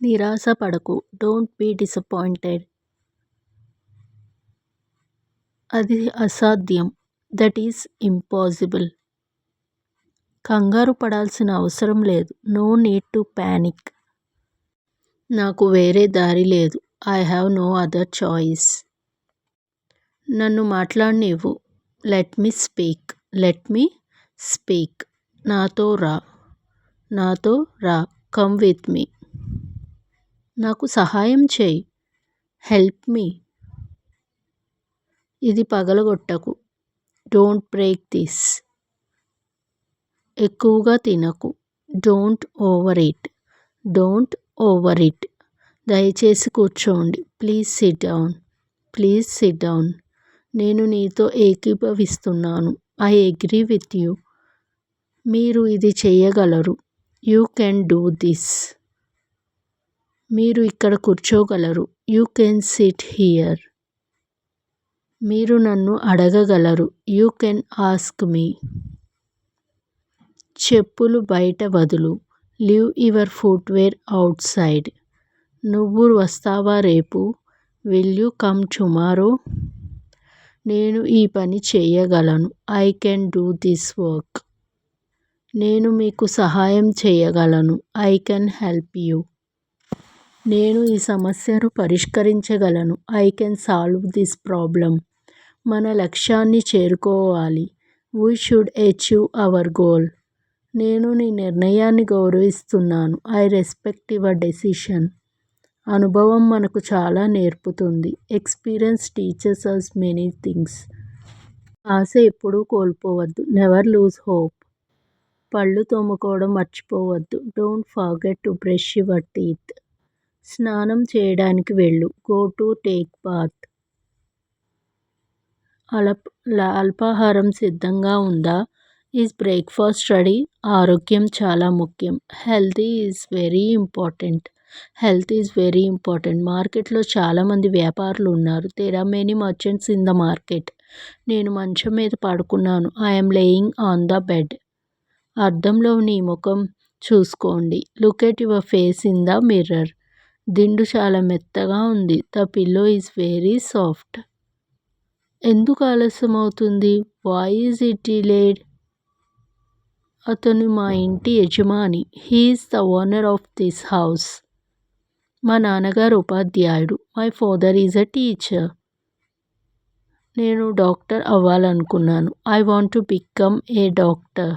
నిరాశ పడకు. Don't be disappointed. అది అసాధ్యం. That is impossible. కంగారు పడాల్సిన అవసరం లేదు. No need to panic. నాకు వేరే దారి లేదు. I have no other choice. నన్ను మాట్లాడనివ్వు. Let me speak. Let me speak. నాతో రా. నాతో రా. Come with me. నాకు సహాయం చేయి. Help me. ఇది పగలగొట్టకు. Don't break this. ఎక్కువగా తినకు. Don't overeat. Don't overeat. దయచేసి కూర్చోండి. Please sit down. Please sit down. నేను నీతో ఏకీభవిస్తున్నాను. I agree with you. మీరు ఇది చెయ్యగలరు. You can do this. మీరు ఇక్కడ కూర్చోగలరు. You can sit here. మీరు నన్ను అడగగలరు. You can ask me. చెప్పులు బయట వదులు. Leave your footwear outside. నువ్వు వస్తావా రేపు? Will you come tomorrow? నేను ఈ పని చేయగలను. I can do this work. నేను మీకు సహాయం చేయగలను. I can help you. నేను ఈ సమస్యను పరిష్కరించగలను. I can solve this problem. మన లక్ష్యాన్ని చేరుకోవాలి. We should achieve our goal. నేను నీ నిర్ణయాన్ని గౌరవిస్తున్నాను. I respect your decision. అనుభవం మనకు చాలా నేర్పుతుంది. Experience teachers us many things. ఆశ ఎప్పుడూ కోల్పోవద్దు. Never lose hope. పళ్ళు తోముకోవడం మర్చిపోవద్దు. Don't forget to brush your teeth. స్నానం చేయడానికి వెళ్ళు. Go to take bath. అల్పాహారం సిద్ధంగా ఉందా? Is breakfast ready? ఆరోగ్యం చాలా ముఖ్యం. Health is very important. Health is very important. మార్కెట్లో చాలామంది వ్యాపారులు ఉన్నారు. There are many merchants in the market. నేను మంచం మీద పడుకున్నాను. I'm laying on the bed. అద్దంలో నీ ముఖం చూసుకోండి. Look at your face in the mirror. దిండు చాలా మెత్తగా ఉంది. The pillow is very soft. ఎందుకు ఆలస్యం అవుతుంది? Why is it delayed? అతను మా ఇంటి యజమాని. He is the owner of this house. మా నాన్నగారు ఉపాధ్యాయుడు. My father is a teacher. నేను డాక్టర్ అవ్వాలనుకున్నాను. I want to become a doctor.